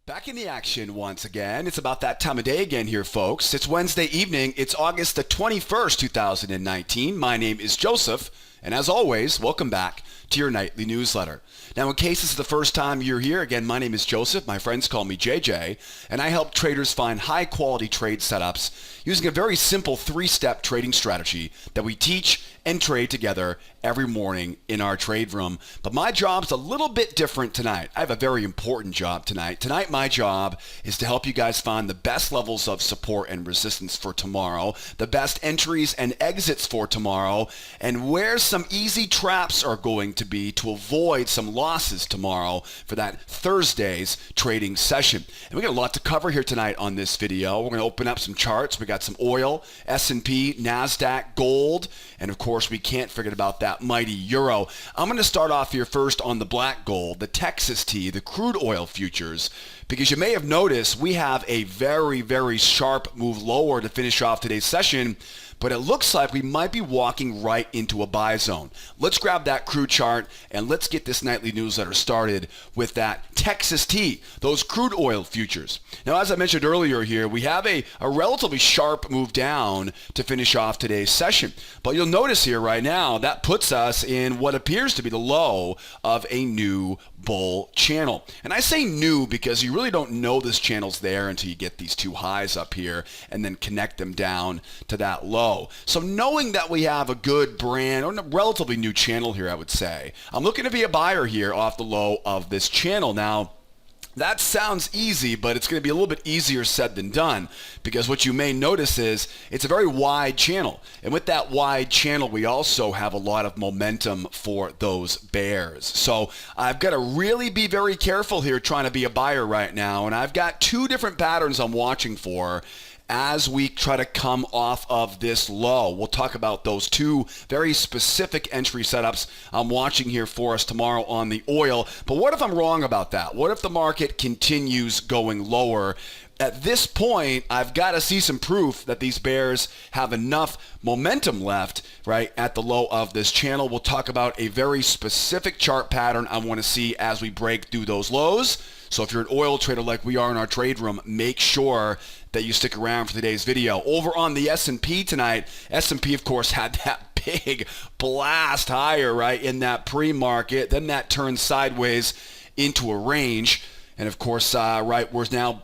Back in the action once again. It's about that time of day again here, folks. It's Wednesday evening. It's August the 21st, 2019. My name is Joseph, and as always, welcome back to your nightly newsletter. Now, in case this is the first time you're here, again, my name is Joseph. My friends call me JJ, and I help traders find high-quality trade setups using a very simple three-step trading strategy that we teach and trade together every morning in our trade room. But my job's a little bit different tonight. I have a very important job tonight. Tonight, my job is to help you guys find the best levels of support and resistance for tomorrow, the best entries and exits for tomorrow, and where some easy traps are going to be to avoid some losses tomorrow for that Thursday's trading session. And we got a lot to cover here tonight on this video. We're going to open up some charts. We got some oil, S&P, Nasdaq, gold, and of course, we can't forget about that mighty euro. I'm going to start off here first on the black gold, the Texas T, the crude oil futures, because you may have noticed we have a very, very sharp move lower to finish off today's session, but it looks like we might be walking right into a buy zone. Let's grab that crude chart and let's get this nightly newsletter started with that Texas T, those crude oil futures. Now, as I mentioned earlier here, we have a relatively sharp move down to finish off today's session. But you'll notice here right now, that puts us in what appears to be the low of a new bull channel. And I say new because you really don't know this channel's there until you get these two highs up here and then connect them down to that low. So knowing that we have a good brand or a relatively new channel here, I would say, I'm looking to be a buyer here off the low of this channel. Now, that sounds easy, but it's going to be a little bit easier said than done, because what you may notice is it's a very wide channel. And with that wide channel, we also have a lot of momentum for those bears. So I've got to really be very careful here trying to be a buyer right now. And I've got two different patterns I'm watching for as we try to come off of this low. We'll talk about those two very specific entry setups I'm watching here for us tomorrow on the oil. But what if I'm wrong about that? What if the market continues going lower? At this point, I've got to see some proof that these bears have enough momentum left, right, at the low of this channel. We'll talk about a very specific chart pattern I want to see as we break through those lows. So if you're an oil trader like we are in our trade room, make sure that you stick around for today's video. Over on the S&P tonight, S&P, of course, had that big blast higher, right, in that pre-market. Then that turned sideways into a range. And of course, right, we're now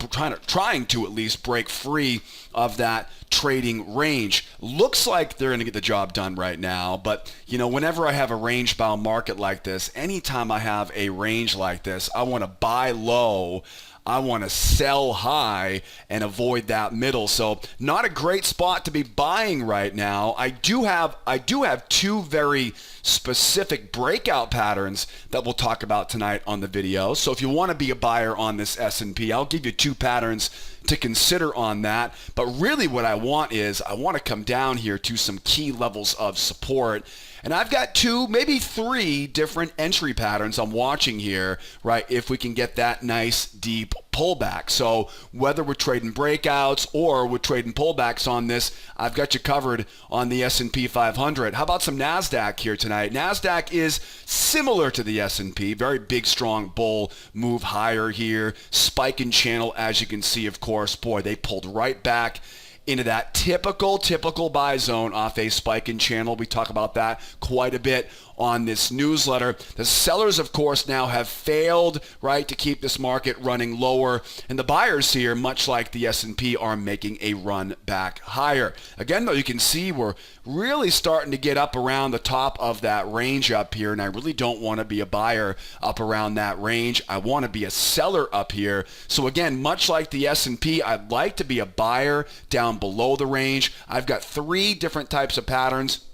trying to at least break free of that trading range. Looks like they're going to get the job done right now. But, you know, whenever I have a range-bound market like this, anytime I have a range like this, I want to buy low. I want to sell high and avoid that middle. So not a great spot to be buying right now. I do have two very specific breakout patterns that we'll talk about tonight on the video. So if you want to be a buyer on this S&P, I'll give you two patterns to consider on that. But really what I want is I want to come down here to some key levels of support. And I've got two, maybe three different entry patterns I'm watching here, right, if we can get that nice deep pullback. So whether we're trading breakouts or we're trading pullbacks on this, I've got you covered on the S&P 500. How about some Nasdaq here tonight? Nasdaq is similar to the S&P, very big, strong bull move higher here, spike in channel, as you can see, of course. Boy, they pulled right back into that typical buy zone off a spike in channel. We talk about that quite a bit on this newsletter. The sellers, of course, now have failed, right, to keep this market running lower. And the buyers here, much like the S&P, are making a run back higher. Again, though, you can see we're really starting to get up around the top of that range up here. And I really don't want to be a buyer up around that range. I want to be a seller up here. So again, much like the S&P, I'd like to be a buyer down below the range. I've got three different types of patterns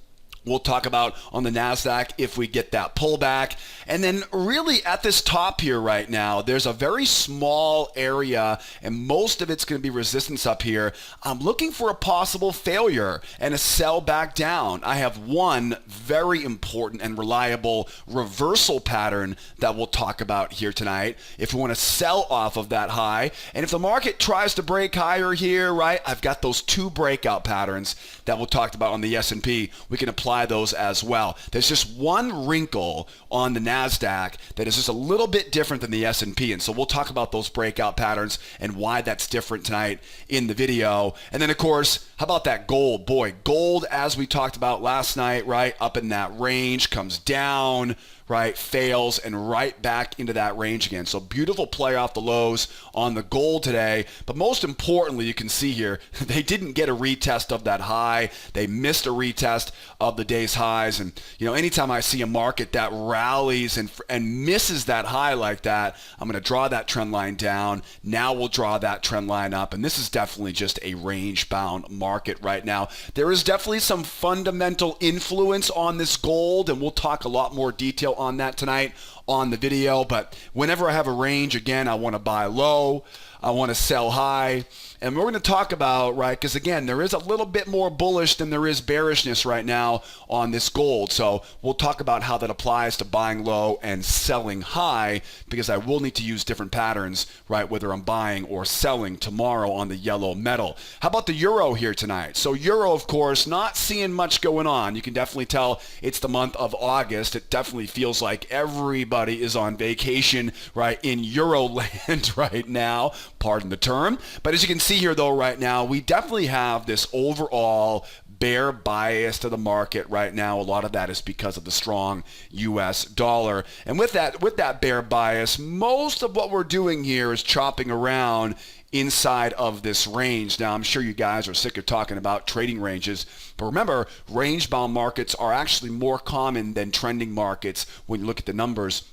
we'll talk about on the Nasdaq if we get that pullback. And then really at this top here right now, there's a very small area and most of it's going to be resistance up here. I'm looking for a possible failure and a sell back down. I have one very important and reliable reversal pattern that we'll talk about here tonight if we want to sell off of that high. And if the market tries to break higher here, right, I've got those two breakout patterns that we'll talk about on the S&P. We can apply apply those as well. There's just one wrinkle on the Nasdaq that is just a little bit different than the S&P, and so we'll talk about those breakout patterns and why that's different tonight in the video. And then, of course, how about that gold? Boy, gold, as we talked about last night, right, up in that range, comes down, right, fails, and right back into that range again. So beautiful play off the lows on the gold today. But most importantly, you can see here, they didn't get a retest of that high. They missed a retest of the day's highs. And, anytime I see a market that rallies and misses that high like that, I'm going to draw that trend line down. Now we'll draw that trend line up. And this is definitely just a range-bound market right now. There is definitely some fundamental influence on this gold, and we'll talk a lot more detail on that tonight on the video. But whenever I have a range, again, I want to buy low, I want to sell high. And we're going to talk about, right, because again, there is a little bit more bullish than there is bearishness right now on this gold. So we'll talk about how that applies to buying low and selling high, because I will need to use different patterns, right, whether I'm buying or selling tomorrow on the yellow metal. How about the euro here tonight? So euro, of course, not seeing much going on. You can definitely tell it's the month of August. It definitely feels like everybody is on vacation, right, in euro land right now. Pardon the term. But as you can see here, though, right now, we definitely have this overall bear bias to the market right now. A lot of that is because of the strong U.S. dollar. And with that bear bias, most of what we're doing here is chopping around inside of this range. Now, I'm sure you guys are sick of talking about trading ranges, but remember, range-bound markets are actually more common than trending markets when you look at the numbers.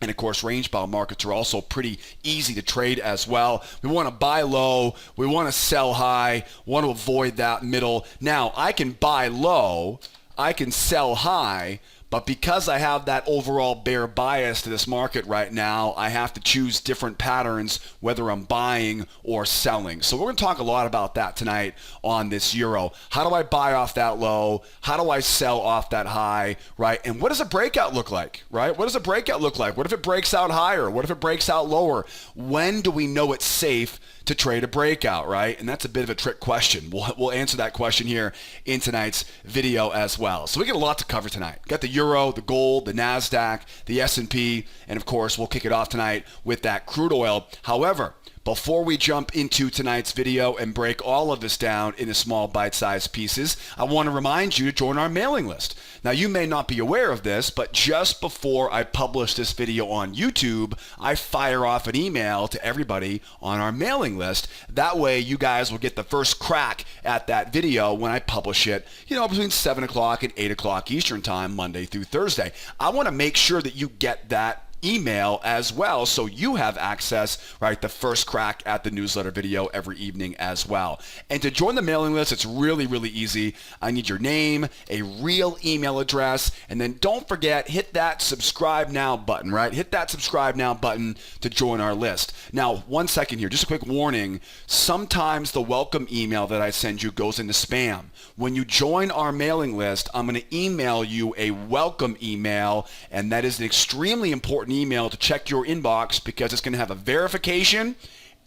And of course, range-bound markets are also pretty easy to trade as well. We want to buy low, we want to sell high, want to avoid that middle. Now, I can buy low, I can sell high, but because I have that overall bear bias to this market right now, I have to choose different patterns whether I'm buying or selling. So we're going to talk a lot about that tonight on this euro. How do I buy off that low? How do I sell off that high, right? And what does a breakout look like, right? What does a breakout look like? What if it breaks out higher? What if it breaks out lower? When do we know it's safe to trade a breakout, right? And that's a bit of a trick question. We'll answer that question here in tonight's video as well. So we got a lot to cover tonight. Got the euro, the gold, the Nasdaq, the S&P, and of course, we'll kick it off tonight with that crude oil. However, before we jump into tonight's video and break all of this down into small bite-sized pieces, I want to remind you to join our mailing list. Now, you may not be aware of this, but just before I publish this video on YouTube, I fire off an email to everybody on our mailing list. That way, you guys will get the first crack at that video when I publish it, between 7 o'clock and 8 o'clock Eastern Time, Monday through Thursday. I want to make sure that you get that email as well, so you have access, right, the first crack at the newsletter video every evening as well. And to join the mailing list, it's really, really easy. I need your name, a real email address, and then don't forget, hit that subscribe now button, right? Hit that subscribe now button to join our list. Now, 1 second here, just a quick warning. Sometimes the welcome email that I send you goes into spam. When you join our mailing list, I'm going to email you a welcome email, and that is an extremely important email to check your inbox, because it's going to have a verification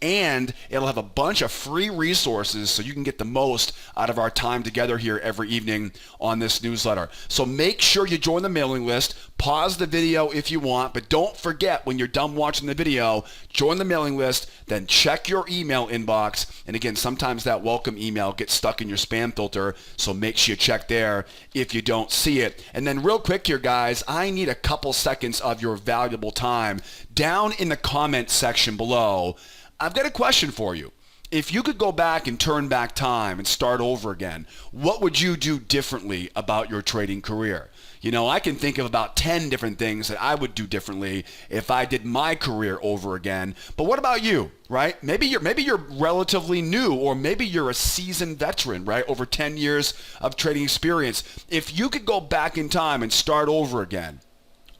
and it'll have a bunch of free resources so you can get the most out of our time together here every evening on this newsletter. So make sure you join the mailing list. Pause the video if you want, but don't forget, when you're done watching the video, join the mailing list, then check your email inbox. And again, sometimes that welcome email gets stuck in your spam filter, so make sure you check there if you don't see it. And then real quick here, guys, I need a couple seconds of your valuable time. Down in the comment section below, I've got a question for you. If you could go back and turn back time and start over again, what would you do differently about your trading career? I can think of about 10 different things that I would do differently if I did my career over again. But what about you, right? Maybe you're relatively new, or maybe you're a seasoned veteran, right? Over 10 years of trading experience. If you could go back in time and start over again,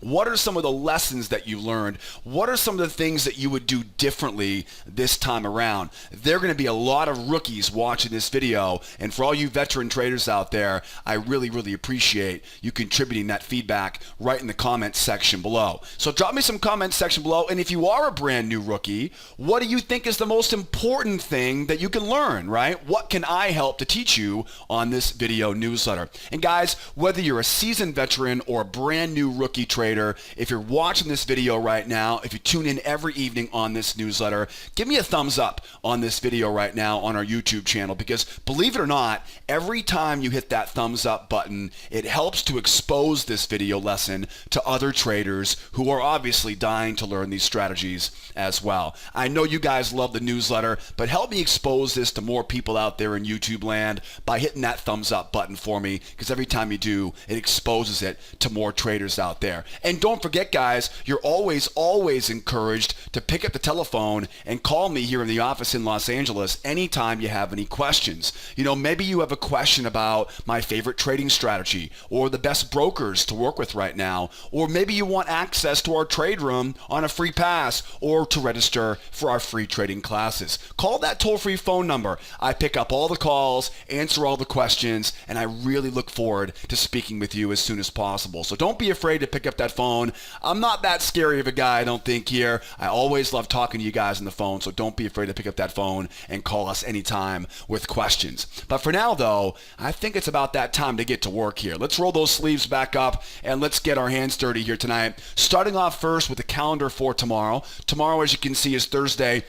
What are some of the lessons that you learned? What are some of the things that you would do differently this time around? There are going to be a lot of rookies watching this video, and for all you veteran traders out there, I really, really appreciate you contributing that feedback right in the comments section below. So drop me some comments section below, and if you are a brand new rookie, what do you think is the most important thing that you can learn, right? What can I help to teach you on this video newsletter? And guys, whether you're a seasoned veteran or a brand new rookie trader, if you're watching this video right now, if you tune in every evening on this newsletter, give me a thumbs up on this video right now on our YouTube channel, because believe it or not, every time you hit that thumbs up button, it helps to expose this video lesson to other traders who are obviously dying to learn these strategies as well. I know you guys love the newsletter, but help me expose this to more people out there in YouTube land by hitting that thumbs up button for me, because every time you do, it exposes it to more traders out there. And don't forget, guys, you're always encouraged to pick up the telephone and call me here in the office in Los Angeles anytime you have any questions. You know, maybe you have a question about my favorite trading strategy or the best brokers to work with right now, or maybe you want access to our trade room on a free pass or to register for our free trading classes. Call that toll-free phone number. I pick up all the calls, answer all the questions, and I really look forward to speaking with you as soon as possible. So don't be afraid to pick up that phone. I'm not that scary of a guy, I don't think, here. I always love talking to you guys on the phone, so don't be afraid to pick up that phone and call us anytime with questions. But for now, though, I think it's about that time to get to work here. Let's roll those sleeves back up and let's get our hands dirty here tonight. Starting off first with the calendar for tomorrow. Tomorrow, as you can see, is Thursday.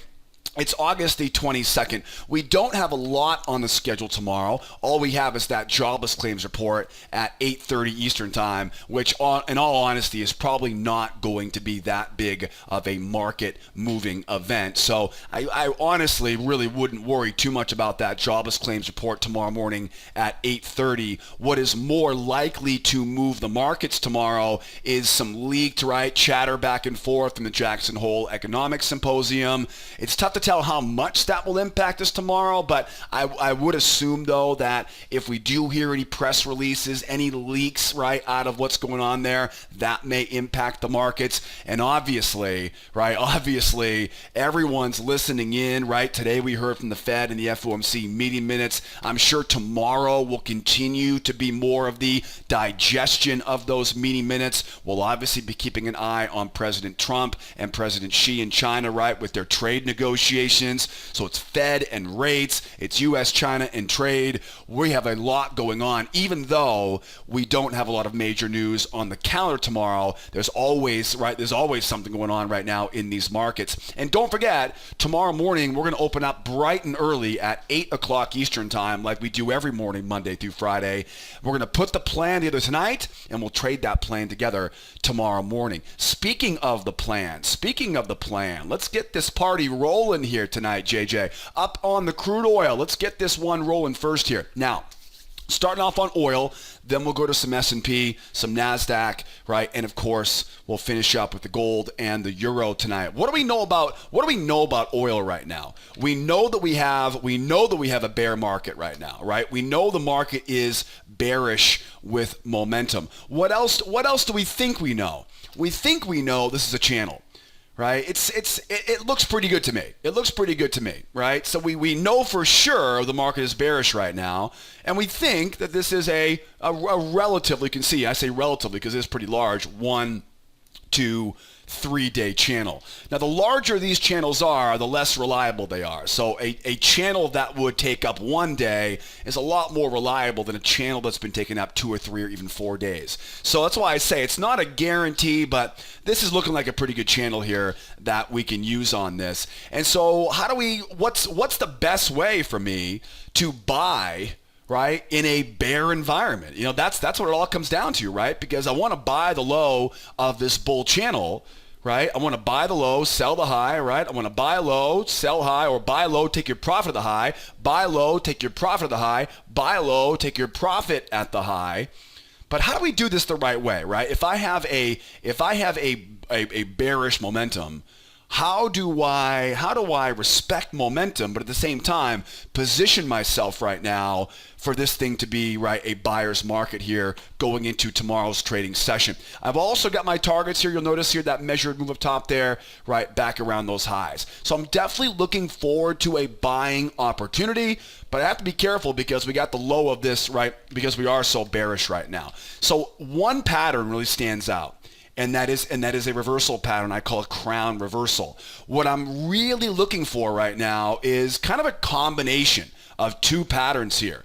It's August the 22nd. We don't have a lot on the schedule tomorrow. All we have is that jobless claims report at 8:30 Eastern time, which in all honesty is probably not going to be that big of a market moving event. So I honestly really wouldn't worry too much about that jobless claims report tomorrow morning at 8:30. What is more likely to move the markets tomorrow is some leaked, right, chatter back and forth from the Jackson Hole Economic Symposium. It's tough to tell how much that will impact us tomorrow, but I would assume, though, that if we do hear any press releases, any leaks, right, out of what's going on there, that may impact the markets. And obviously, everyone's listening in, right? Today we heard from the Fed and the FOMC meeting minutes. I'm sure tomorrow will continue to be more of the digestion of those meeting minutes. We'll obviously be keeping an eye on President Trump and President Xi in China, right, with their trade negotiations. So it's Fed and rates, it's U.S., China, and trade. We have a lot going on. Even though we don't have a lot of major news on the calendar tomorrow, there's always something going on right now in these markets. And don't forget, tomorrow morning, we're going to open up bright and early at 8 o'clock Eastern time, like we do every morning, Monday through Friday. We're going to put the plan together tonight, and we'll trade that plan together tomorrow morning. Speaking of the plan, let's get this party rolling here tonight, JJ. Up on the crude oil. Let's get this one rolling first here. Now, starting off on oil, then we'll go to some S&P, some Nasdaq, right? And of course, we'll finish up with the gold and the euro tonight. What do we know about oil right now? We know that we have a bear market right now, right? We know the market is bearish with momentum. What else do we think we know? We think we know this is a channel. Right? It looks pretty good to me. Right? So we know for sure the market is bearish right now, and we think that this is a relatively, you can see, I say relatively because it's pretty large, 1, 2, 3-day channel. Now, the larger these channels are, the less reliable they are. So a channel that would take up 1 day is a lot more reliable than a channel that's been taken up 2 or 3 or even 4 days. So that's why I say it's not a guarantee, but this is looking like a pretty good channel here that we can use on this. And so what's the best way for me to buy, right, in a bear environment? You know, that's what it all comes down to, right? Because I want to buy the low of this bull channel, right? I want to buy the low, sell the high, right? I want to buy low, sell high, or buy low, take your profit at the high, buy low, take your profit at the high, buy low, take your profit at the high. But how do we do this the right way, right? If I have a bearish momentum, how do I respect momentum, but at the same time position myself right now for this thing to be a buyer's market here going into tomorrow's trading session. I've also got my targets here. You'll notice here that measured move up top there, back around those highs. So I'm definitely looking forward to a buying opportunity, but I have to be careful because we got the low of this, because we are so bearish right now. So one pattern really stands out. And that is a reversal pattern. I call it crown reversal. What I'm really looking for right now is kind of a combination of two patterns here.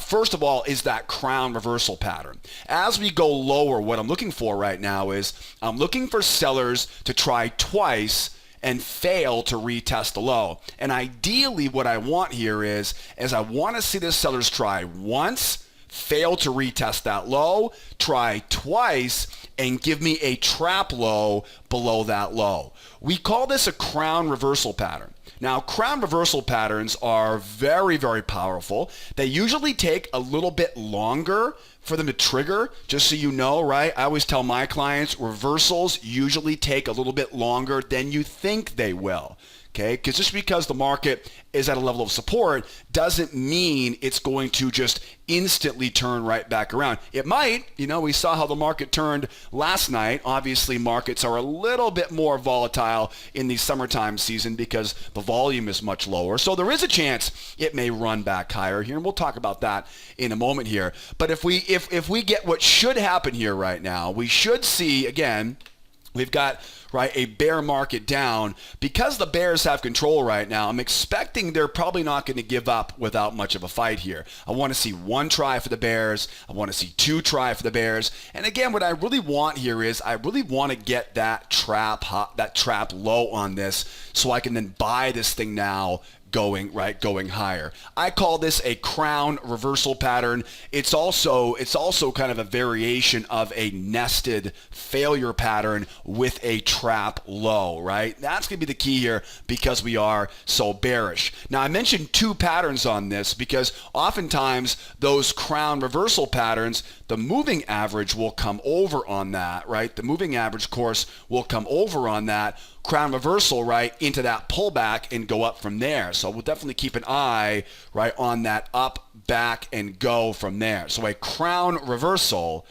First of all is that crown reversal pattern. As we go lower, what I'm looking for right now is I'm looking for sellers to try twice and fail to retest the low. And ideally what I want here is I want to see the sellers try once, fail to retest that low, try twice, and give me a trap low below that low. We call this a crown reversal pattern. Now, crown reversal patterns are very, very powerful. They usually take a little bit longer for them to trigger, just so you know, I always tell my clients reversals usually take a little bit longer than you think they will. Okay, because just because the market is at a level of support doesn't mean it's going to just instantly turn right back around. It might, we saw how the market turned last night. Obviously, markets are a little bit more volatile in the summertime season because the volume is much lower. So there is a chance it may run back higher here, and we'll talk about that in a moment here. But if we get what should happen here right now, we should see, again, we've got a bear market down. Because the bears have control right now, I'm expecting they're probably not going to give up without much of a fight here. I want to see one try for the bears. I want to see two try for the bears. And again, what I really want here is I really want to get that trap low on this so I can then buy this thing now going higher. I call this a crown reversal pattern. It's also kind of a variation of a nested failure pattern with a trap low, That's going to be the key here because we are so bearish. Now, I mentioned two patterns on this because oftentimes those crown reversal patterns, the moving average will come over on that, The moving average course will come over on that crown reversal, into that pullback and go up from there. So we'll definitely keep an eye, on that up, back, and go from there. So a crown reversal,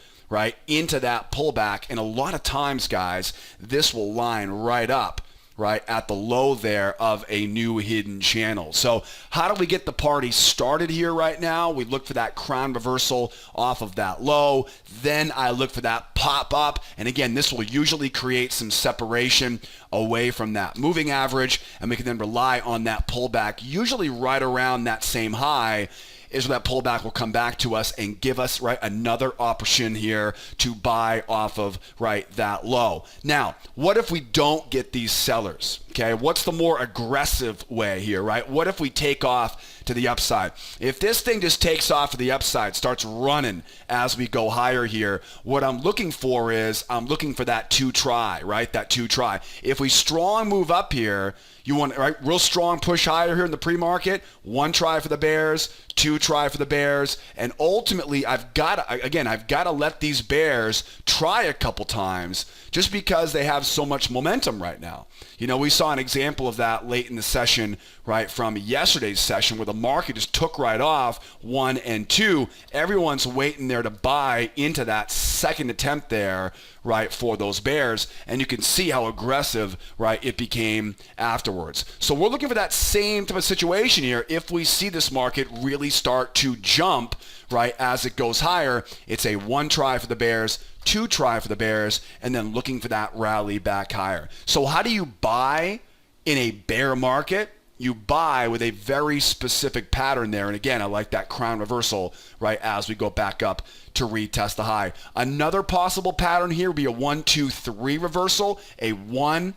into that pullback. And a lot of times, guys, this will line right up, at the low there of a new hidden channel. So how do we get the party started here right now? We look for that crown reversal off of that low. Then I look for that pop up. And again, this will usually create some separation away from that moving average. And we can then rely on that pullback, usually right around that same high, is where that pullback will come back to us and give us another option here to buy off of that low. Now, what if we don't get these sellers? Okay, what's the more aggressive way here, What if we take off to the upside? If this thing just takes off to the upside, starts running as we go higher here, what I'm looking for is I'm looking for that two try, That two try. If we strong move up here, you want real strong push higher here in the pre-market, one try for the bears, two try for the bears, and ultimately I've got to let these bears try a couple times just because they have so much momentum right now. We saw an example of that late in the session, from yesterday's session where the market just took right off 1 and 2. Everyone's waiting there to buy into that second attempt there, for those bears, and you can see how aggressive, it became afterwards. So we're looking for that same type of situation here. If we see this market really start to jump, as it goes higher, it's a one try for the bears, two try for the bears, and then looking for that rally back higher. So how do you buy in a bear market? You buy with a very specific pattern there. And again, I like that crown reversal, as we go back up to retest the high. Another possible pattern here would be a 1, 2, 3 reversal, a 1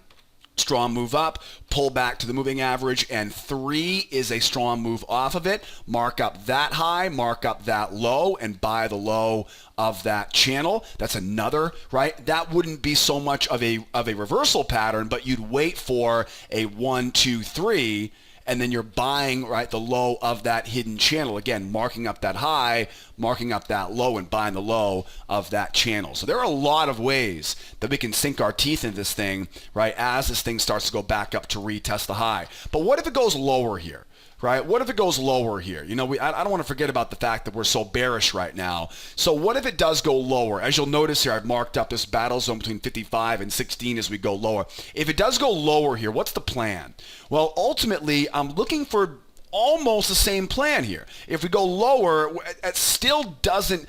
strong move up, pull back to the moving average, and 3 is a strong move off of it. Mark up that high, mark up that low, and buy the low of that channel. That's another, That wouldn't be so much of a reversal pattern, but you'd wait for a 1, 2, 3, and then you're buying, right, the low of that hidden channel. Again, marking up that high, marking up that low, and buying the low of that channel. So there are a lot of ways that we can sink our teeth into this thing, right, as this thing starts to go back up to retest the high. But what if it goes lower here? Right? What if it goes lower here? You know, I don't want to forget about the fact that we're so bearish right now. So what if it does go lower? As you'll notice here, I've marked up this battle zone between 55 and 16 as we go lower. If it does go lower here, what's the plan? Well, ultimately, I'm looking for almost the same plan here. If we go lower, it still doesn't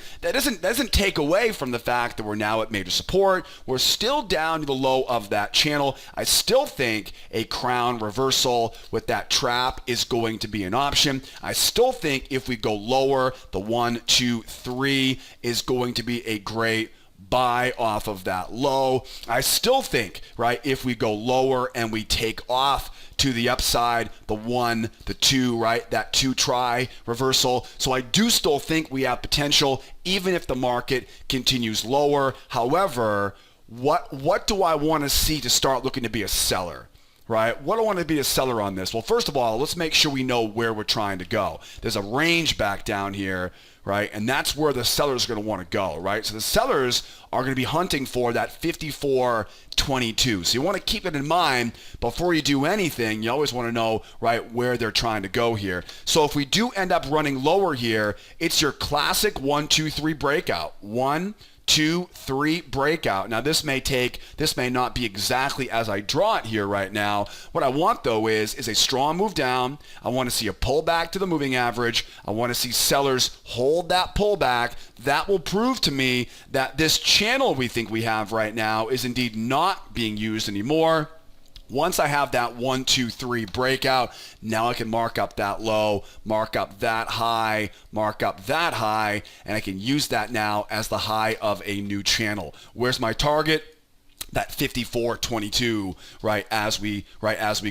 take away from the fact that we're now at major support. We're still down to the low of that channel. I still think a crown reversal with that trap is going to be an option. I still think if we go lower, the 1, 2, 3 is going to be a great buy off of that low. I still think, right, if we go lower and we take off to the upside, the 1, the 2, right, that 2 try reversal. So I do still think we have potential even if the market continues lower. However, what do I want to see to start looking to be a seller? Right? What do I want to be a seller on this? Well, first of all, let's make sure we know where we're trying to go. There's a range back down here, right? And that's where the sellers are going to want to go, right? So the sellers are going to be hunting for that 54.22. So you want to keep it in mind before you do anything. You always want to know, right, where they're trying to go here. So if we do end up running lower here, it's your classic 1, 2, 3 breakout. 1, 2, 3 breakout. Now this may not be exactly as I draw it here right now. What I want though is a strong move down. I want to see a pullback to the moving average. I want to see sellers hold that pullback. That will prove to me that this channel we think we have right now is indeed not being used anymore. Once I have that 1, 2, 3 breakout, now I can mark up that low, mark up that high, mark up that high, and I can use that now as the high of a new channel. Where's my target? That 54.22, right, as we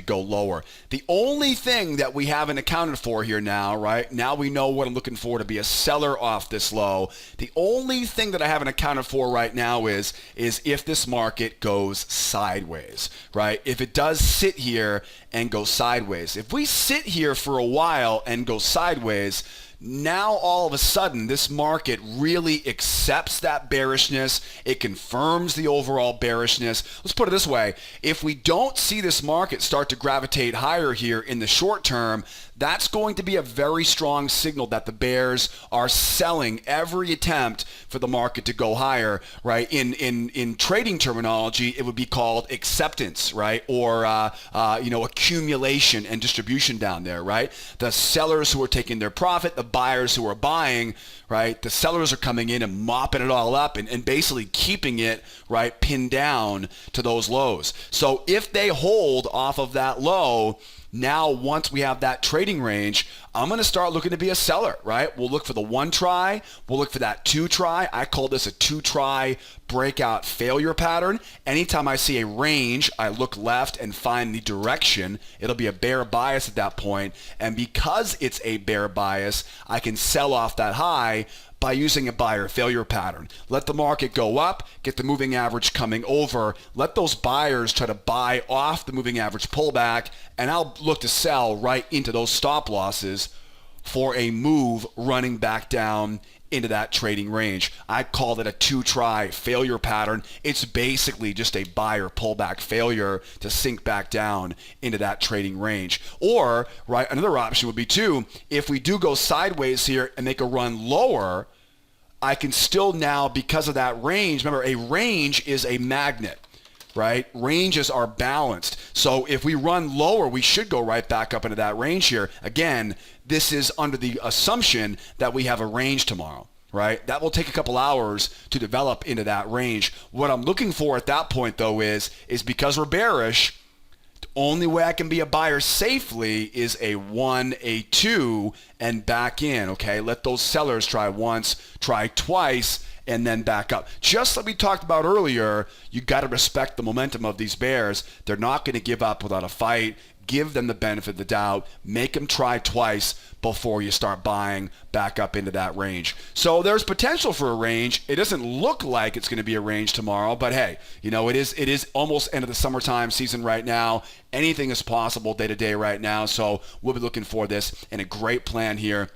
go lower. The only thing that we haven't accounted for here now, right, now we know what I'm looking for to be a seller off this low. The only thing that I haven't accounted for right now is if this market goes sideways, right? If it does sit here and go sideways. If we sit here for a while and go sideways, now all of a sudden this market really accepts that bearishness. It confirms the overall bearishness. Let's put it this way. If we don't see this market start to gravitate higher here in the short term, that's going to be a very strong signal that the bears are selling every attempt for the market to go higher, right? In trading terminology, it would be called acceptance, right? Or accumulation and distribution down there, right? The sellers who are taking their profit, the buyers who are buying, right? The sellers are coming in and mopping it all up and basically keeping it, right, pinned down to those lows. So if they hold off of that low, now once we have that trading range, I'm going to start looking to be a seller, right? We'll look for the 1 try. We'll look for that 2 try. I call this a 2 try breakout failure pattern. Anytime I see a range, I look left and find the direction. It'll be a bear bias at that point. And because it's a bear bias, I can sell off that high by using a buyer failure pattern. Let the market go up, get the moving average coming over, let those buyers try to buy off the moving average pullback, and I'll look to sell right into those stop losses for a move running back down into that trading range. I call it a 2 try failure pattern. It's basically just a buyer pullback failure to sink back down into that trading range. Or, right, another option would be too, if we do go sideways here and make a run lower, I can still now, because of that range, remember a range is a magnet, right? Ranges are balanced. So if we run lower, we should go right back up into that range here. Again, this is under the assumption that we have a range tomorrow, right? That will take a couple hours to develop into that range. What I'm looking for at that point, though, is because we're bearish, the only way I can be a buyer safely is a 1, a 2, and back in, okay? Let those sellers try once, try twice, and then back up. Just like we talked about earlier, you got to respect the momentum of these bears. They're not going to give up without a fight. Give them the benefit of the doubt. Make them try twice before you start buying back up into that range. So there's potential for a range. It doesn't look like it's going to be a range tomorrow, but hey, you know, it is almost end of the summertime season right now. Anything is possible day to day right now. So we'll be looking for this and a great plan here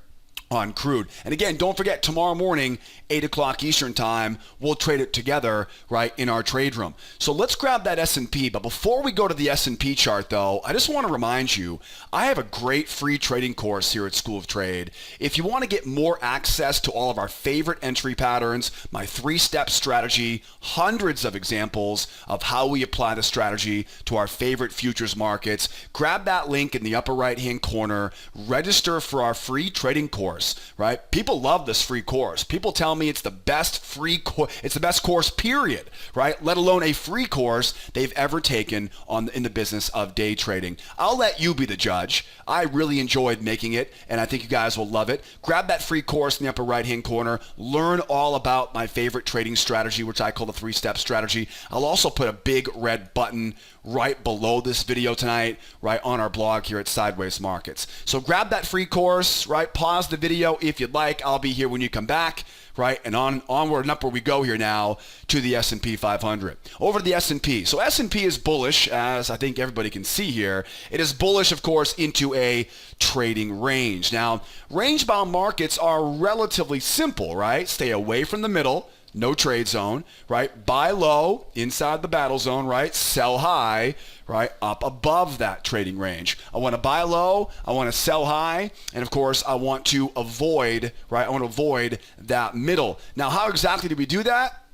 on crude. And again, don't forget, tomorrow morning, 8 o'clock Eastern time, we'll trade it together, right, in our trade room. So let's grab that S&P. But before we go to the S&P chart, though, I just want to remind you, I have a great free trading course here at School of Trade. If you want to get more access to all of our favorite entry patterns, my 3-step strategy, hundreds of examples of how we apply the strategy to our favorite futures markets, grab that link in the upper right-hand corner, register for our free trading course. Right? People love this free course. People tell me it's the best it's the best course, period, right? Let alone a free course they've ever taken in the business of day trading. I'll let you be the judge. I really enjoyed making it, and I think you guys will love it. Grab that free course in the upper right-hand corner. Learn all about my favorite trading strategy, which I call the 3-step strategy. I'll also put a big red button right below this video tonight, right on our blog here at Sideways Markets. So grab that free course, right? Pause the video if you'd like. I'll be here when you come back, right? And onward and upward we go here now to the S&P 500. Over to the S&P. So S&P is bullish, as I think everybody can see here. It is bullish, of course, into a trading range. Now, range-bound markets are relatively simple, right? Stay away from the middle. No trade zone, right? Buy low inside the battle zone, right? Sell high, right? Up above that trading range. I want to buy low, I want to sell high, and of course I want to avoid, right? I want to avoid that middle. Now, how exactly do we do that?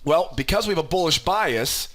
Well, because we have a bullish bias,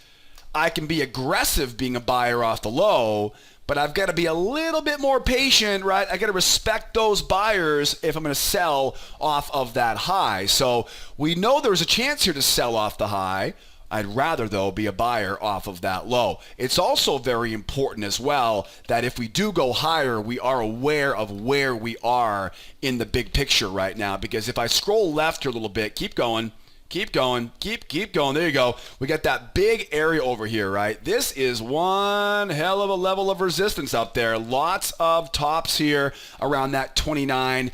I can be aggressive being a buyer off the low, but I've got to be a little bit more patient, right? I got to respect those buyers if I'm going to sell off of that high. So we know there's a chance here to sell off the high. I'd rather, though, be a buyer off of that low. It's also very important as well that if we do go higher, we are aware of where we are in the big picture right now. Because if I scroll left here a little bit, keep going. Keep going, keep going. There you go. We got that big area over here, right? This is one hell of a level of resistance up there. Lots of tops here around that 29.35,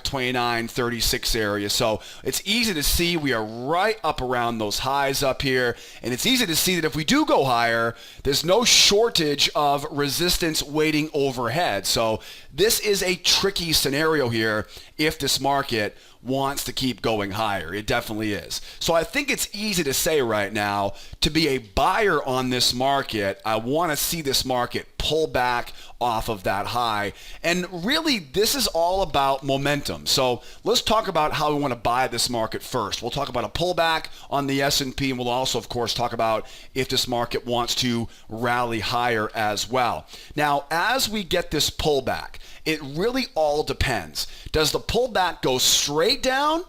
29.36 area. So it's easy to see we are right up around those highs up here. And it's easy to see that if we do go higher, there's no shortage of resistance waiting overhead. So this is a tricky scenario here if this market wants to keep going higher. It definitely is. So I think it's easy to say right now, to be a buyer on this market, I want to see this market pull back off of that high. And really, this is all about momentum. So let's talk about how we want to buy this market first. We'll talk about a pullback on the S&P, and we'll also, of course, talk about if this market wants to rally higher as well. Now, as we get this pullback, it really all depends. Does the pullback go straight down?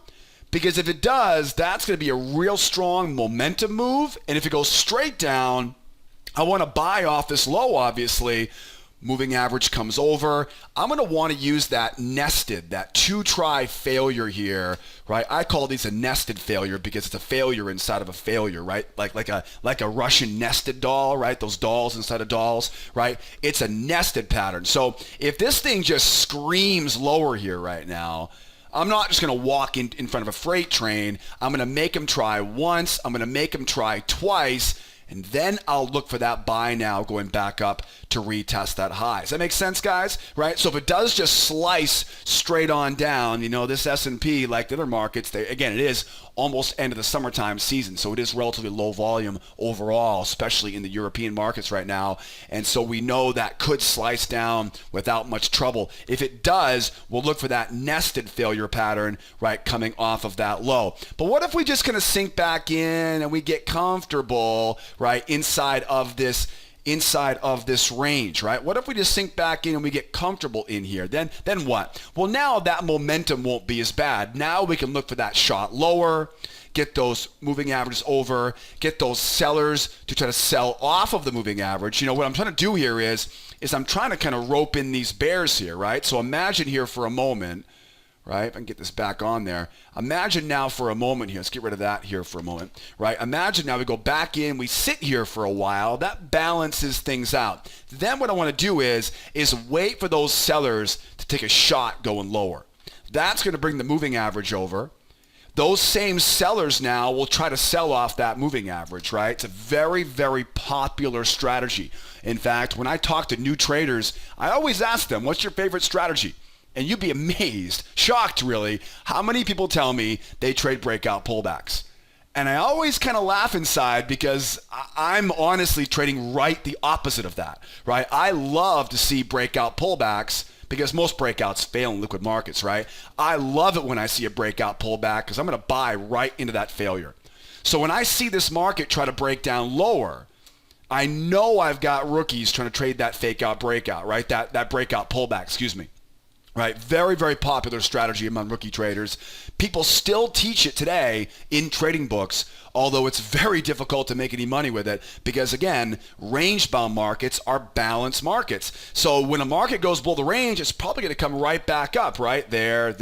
Because if it does, that's going to be a real strong momentum move. And if it goes straight down, I want to buy off this low, obviously. Moving average comes over. I'm going to want to use that nested, that 2-try failure here, right? I call these a nested failure because it's a failure inside of a failure, right? Like a Russian nested doll, right? Those dolls inside of dolls, right? It's a nested pattern. So if this thing just screams lower here right now, I'm not just going to walk in front of a freight train. I'm going to make them try once. I'm going to make them try twice. And then I'll look for that buy now going back up to retest that high. Does that make sense, guys? Right? So if it does just slice straight on down, you know, this S&P, like the other markets, again, it is almost end of the summertime season. So it is relatively low volume overall, especially in the European markets right now. And so we know that could slice down without much trouble. If it does, we'll look for that nested failure pattern, right, coming off of that low. But what if we just kind of sink back in and we get comfortable, right, inside of this range, right? What if we just sink back in and we get comfortable in here? Then what? Well, now that momentum won't be as bad. Now we can look for that shot lower, get those moving averages over, get those sellers to try to sell off of the moving average. You know, what I'm trying to do here is I'm trying to kind of rope in these bears here, right? So imagine here for a moment, right? If I can get this back on there. Imagine now for a moment here. Let's get rid of that here for a moment, right? Imagine now we go back in, we sit here for a while. That balances things out. Then what I want to do is wait for those sellers to take a shot going lower. That's going to bring the moving average over. Those same sellers now will try to sell off that moving average, right? It's a very, very popular strategy. In fact, when I talk to new traders, I always ask them, what's your favorite strategy? And you'd be amazed, shocked really, how many people tell me they trade breakout pullbacks. And I always kind of laugh inside because I'm honestly trading right the opposite of that, right? I love to see breakout pullbacks because most breakouts fail in liquid markets, right? I love it when I see a breakout pullback because I'm going to buy right into that failure. So when I see this market try to break down lower, I know I've got rookies trying to trade that fake out breakout, right? That breakout pullback, excuse me. Right, very, very popular strategy among rookie traders. People still teach it today in trading books, although it's very difficult to make any money with it because, again, range-bound markets are balanced markets. So when a market goes below the range, it's probably going to come right back up, right? There,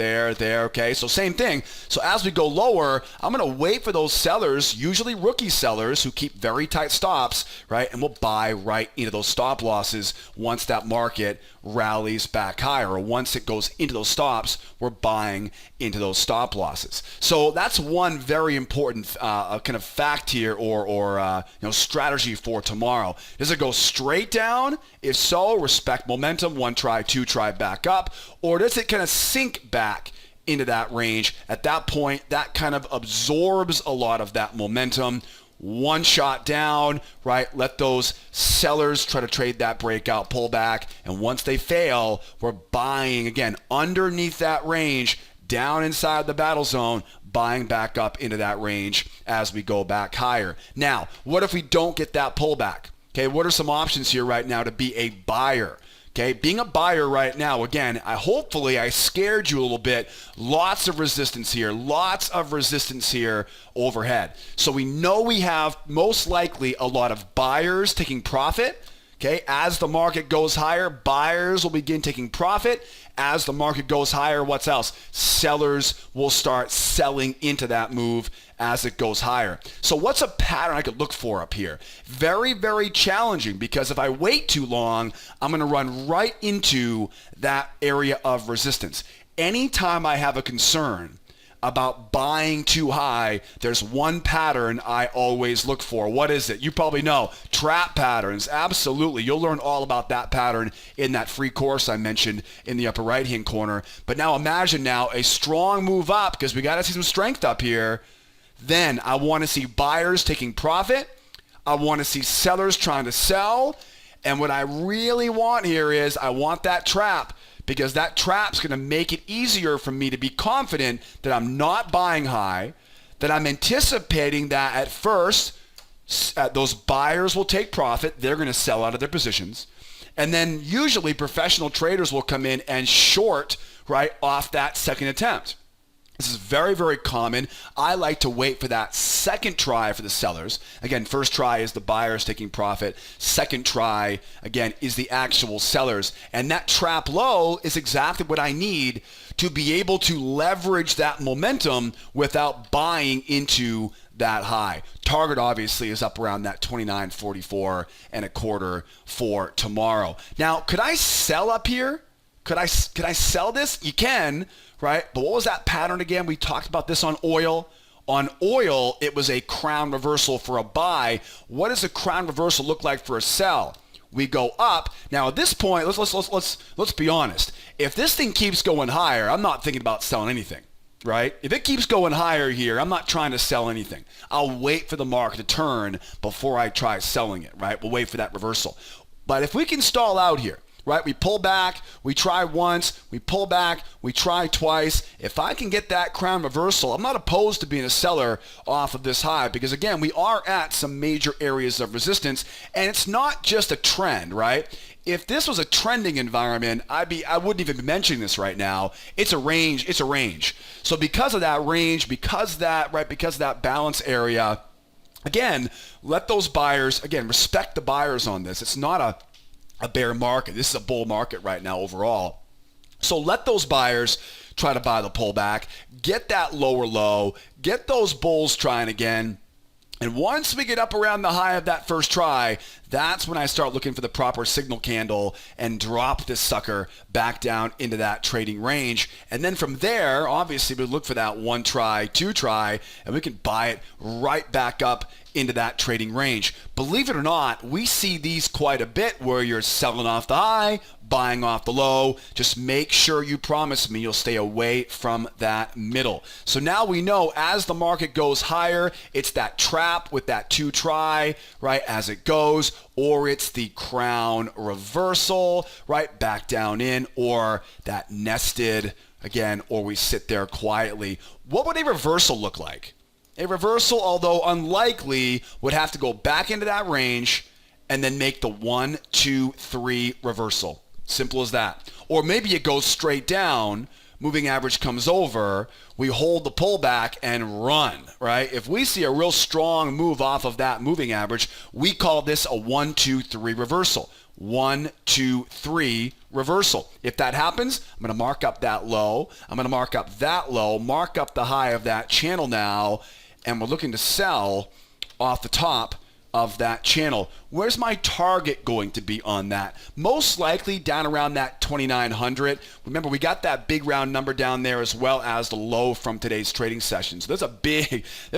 okay? So same thing. So as we go lower, I'm going to wait for those sellers, usually rookie sellers who keep very tight stops, right? And we'll buy right into those stop losses once that market rallies back higher, or once it goes into those stops, we're buying into those stop losses. So that's one very important kind of fact here, or strategy for tomorrow. Does it go straight down? If so, respect momentum, one try, two try, back up, or does it kind of sink back into that range? At that point, that kind of absorbs a lot of that momentum. One shot down, right? Let those sellers try to trade that breakout pullback. And once they fail, we're buying again underneath that range, down inside the battle zone, buying back up into that range as we go back higher. Now, what if we don't get that pullback? Okay, what are some options here right now to be a buyer? Okay, being a buyer right now, again, hopefully I scared you a little bit. Lots of resistance here overhead. So we know we have most likely a lot of buyers taking profit. Okay, as the market goes higher, buyers will begin taking profit. As the market goes higher, what's else? Sellers will start selling into that move as it goes higher. So what's a pattern I could look for up here? Very, very challenging, because if I wait too long, I'm going to run right into that area of resistance. Anytime I have a concern about buying too high, there's one pattern I always look for. What is it? You probably know. Trap patterns. Absolutely. You'll learn all about that pattern in that free course I mentioned in the upper right-hand corner. But now imagine now a strong move up, because we got to see some strength up here. Then I want to see buyers taking profit. I want to see sellers trying to sell. And what I really want here is I want that trap, because that trap's going to make it easier for me to be confident that I'm not buying high, that I'm anticipating that at first those buyers will take profit. They're going to sell out of their positions. And then usually professional traders will come in and short right off that second attempt. This is very, very common. I like to wait for that second try for the sellers. Again, first try is the buyers taking profit. Second try, again, is the actual sellers. And that trap low is exactly what I need to be able to leverage that momentum without buying into that high. Target obviously is up around that 29.44 and a quarter for tomorrow. Now, could I sell up here? Could I sell this? You can, right? But what was that pattern again? We talked about this on oil. On oil, it was a crown reversal for a buy. What does a crown reversal look like for a sell? We go up. Now at this point, let's be honest. If this thing keeps going higher, I'm not thinking about selling anything, right? If it keeps going higher here, I'm not trying to sell anything. I'll wait for the market to turn before I try selling it, right? We'll wait for that reversal. But if we can stall out here, right? We pull back, we try once, we pull back, we try twice. If I can get that crown reversal, I'm not opposed to being a seller off of this high, because again, we are at some major areas of resistance, and it's not just a trend, right? If this was a trending environment, I wouldn't even be mentioning this right now. It's a range, So because of that range, because of that balance area, again, let those buyers, again, respect the buyers on this. It's not a bear market. This is a bull market right now overall. So let those buyers try to buy the pullback, get that lower low, get those bulls trying again. And once we get up around the high of that first try, that's when I start looking for the proper signal candle and drop this sucker back down into that trading range. And then from there, obviously, we look for that 1 try, 2 try, and we can buy it right back up into that trading range. Believe it or not, we see these quite a bit where you're selling off the high, buying off the low. Just make sure you promise me you'll stay away from that middle. So now we know as the market goes higher, it's that trap with that 2 try, right, as it goes, or it's the crown reversal, right, back down in, or that nested again, or we sit there quietly. What would a reversal look like? A reversal, although unlikely, would have to go back into that range and then make the 1, 2, 3 reversal. Simple as that. Or maybe it goes straight down, moving average comes over, we hold the pullback and run, right? If we see a real strong move off of that moving average, we call this a 1, 2, 3 reversal. 1, 2, 3 reversal. If that happens, I'm going to mark up that low. I'm going to mark up that low, mark up the high of that channel now, and we're looking to sell off the top of that channel. Where's my target going to be on that? Most likely down around that 2,900. Remember, we got that big round number down there as well as the low from today's trading session. So there's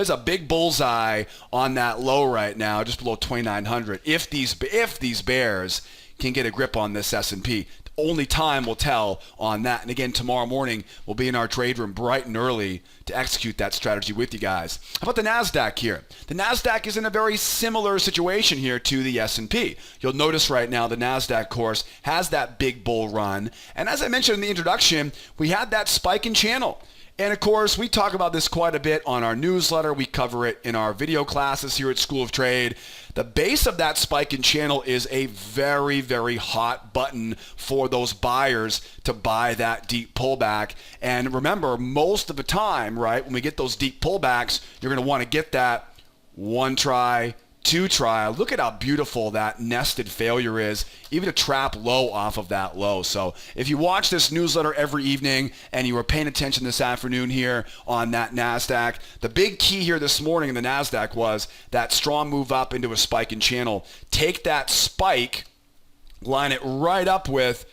a big bullseye on that low right now, just below 2,900. If these bears can get a grip on this S&P. Only time will tell on that. And again, tomorrow morning, we'll be in our trade room bright and early to execute that strategy with you guys. How about the Nasdaq here? The Nasdaq is in a very similar situation here to the S&P. You'll notice right now the Nasdaq, of course, has that big bull run. And as I mentioned in the introduction, we had that spike in channel. And of course, we talk about this quite a bit on our newsletter. We cover it in our video classes here at School of Trade. The base of that spike in channel is a very, very hot button for those buyers to buy that deep pullback. And remember, most of the time, right, when we get those deep pullbacks, you're going to want to get that 1 try, 2 try. Look at how beautiful that nested failure is, even a trap low off of that low. So if you watch this newsletter every evening and you were paying attention this afternoon here on that NASDAQ, the big key here this morning in the NASDAQ was that strong move up into a spike in channel. Take that spike, line it right up with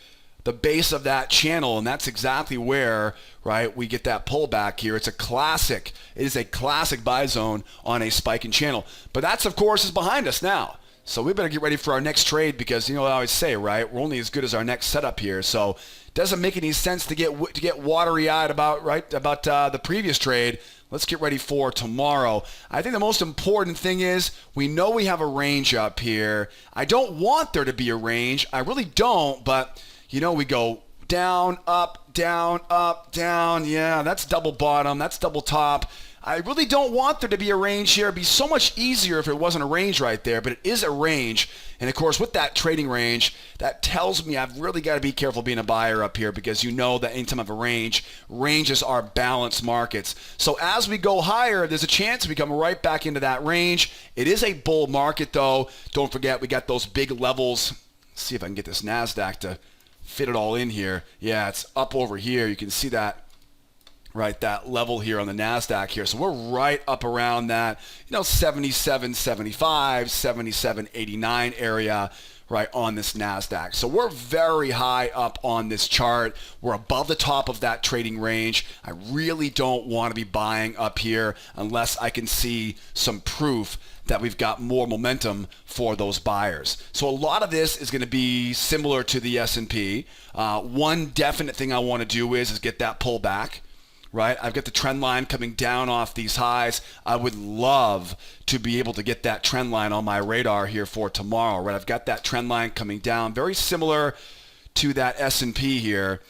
the base of that channel, and that's exactly where, right, we get that pullback here. It's a classic. It is a classic buy zone on a spike in channel. But that's, of course, is behind us now. So we better get ready for our next trade because, you know what I always say, right? We're only as good as our next setup here. So it doesn't make any sense to get watery-eyed about the previous trade. Let's get ready for tomorrow. I think the most important thing is we know we have a range up here. I don't want there to be a range. I really don't, but you know, we go down, up, down, up, down. Yeah, that's double bottom. That's double top. I really don't want there to be a range here. It'd be so much easier if it wasn't a range right there, but it is a range. And of course, with that trading range, that tells me I've really got to be careful being a buyer up here because you know that anytime I have a range, ranges are balanced markets. So as we go higher, there's a chance we come right back into that range. It is a bull market though. Don't forget, we got those big levels. Let's see if I can get this NASDAQ to fit it all in here. Yeah, it's up over here. You can see that, right, that level here on the NASDAQ here. So we're right up around that, 77.75, 77.89 area, right, on this NASDAQ. So we're very high up on this chart. We're above the top of that trading range. I really don't want to be buying up here unless I can see some proof that we've got more momentum for those buyers. So a lot of this is going to be similar to the S&P. One definite thing I want to do is get that pullback. Right, I've got the trend line coming down off these highs. I would love to be able to get that trend line on my radar here for tomorrow. Right, I've got that trend line coming down, very similar to that S&P here.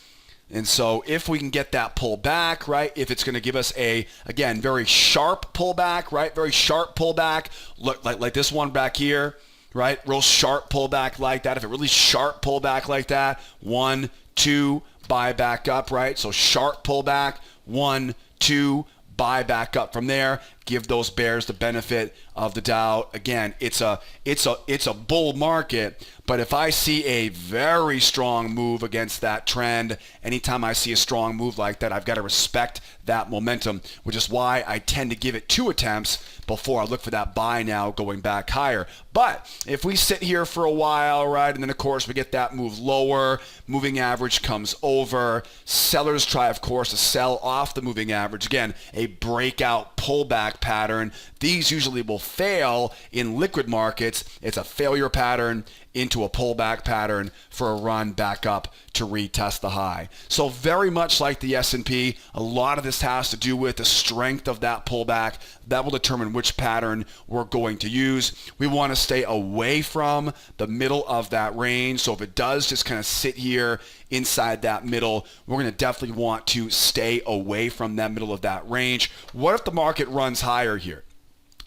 And so if we can get that pullback, right, if it's going to give us a, again, very sharp pullback, right, very sharp pullback, look like this one back here, right, real sharp pullback like that. If a really sharp pullback like that, 1, 2, buy back up, right? So sharp pullback, 1, 2, buy back up from there. give those bears the benefit of the doubt. Again, it's a bull market, but if I see a very strong move against that trend, anytime I see a strong move like that, I've got to respect that momentum, which is why I tend to give it 2 attempts before I look for that buy now going back higher. But if we sit here for a while, right, and then of course we get that move lower, moving average comes over, sellers try, of course, to sell off the moving average. Again, a breakout pullback pattern. These usually will fail in liquid markets. It's a failure pattern into a pullback pattern for a run back up to retest the high. So very much like the S&P, a lot of this has to do with the strength of that pullback. That will determine which pattern we're going to use. We want to stay away from the middle of that range. So if it does just kind of sit here inside that middle, we're going to definitely want to stay away from that middle of that range. What if the market runs higher here?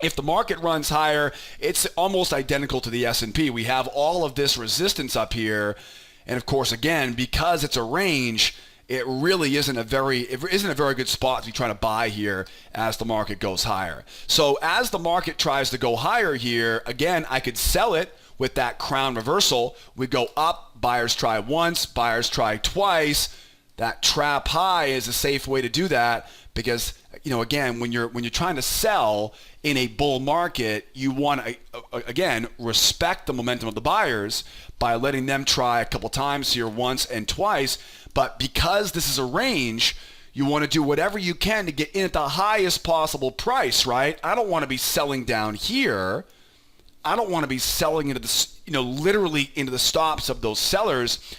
If the market runs higher, it's almost identical to the S&P. We have all of this resistance up here. And of course, again, because it's a range, it really isn't a very good spot to be trying to buy here as the market goes higher. So as the market tries to go higher here, again, I could sell it with that crown reversal. We go up, buyers try once, buyers try twice. That trap high is a safe way to do that because, again, when you're trying to sell in a bull market, you want to, again, respect the momentum of the buyers by letting them try a couple times here, once and twice. But because this is a range, you want to do whatever you can to get in at the highest possible price, right? I don't want to be selling down here. I don't want to be selling into the, literally into the stops of those sellers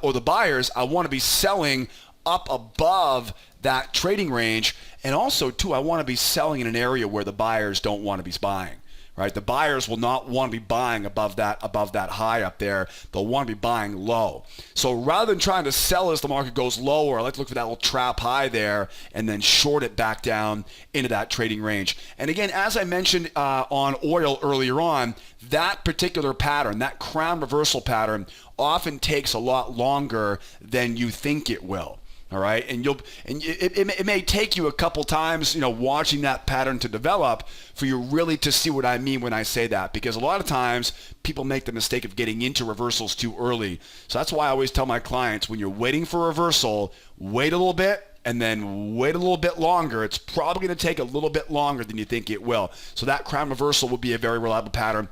or the buyers. I want to be selling up above that trading range. And also, too, I want to be selling in an area where the buyers don't want to be buying, right? The buyers will not want to be buying above that high up there. They'll want to be buying low. So rather than trying to sell as the market goes lower, I like to look for that little trap high there and then short it back down into that trading range. And again, as I mentioned on oil earlier on, that particular pattern, that crown reversal pattern, often takes a lot longer than you think it will. All right, and it may take you a couple times, watching that pattern to develop for you really to see what I mean when I say that, because a lot of times people make the mistake of getting into reversals too early. So that's why I always tell my clients, when you're waiting for a reversal, wait a little bit and then wait a little bit longer. It's probably going to take a little bit longer than you think it will. So that crown reversal will be a very reliable pattern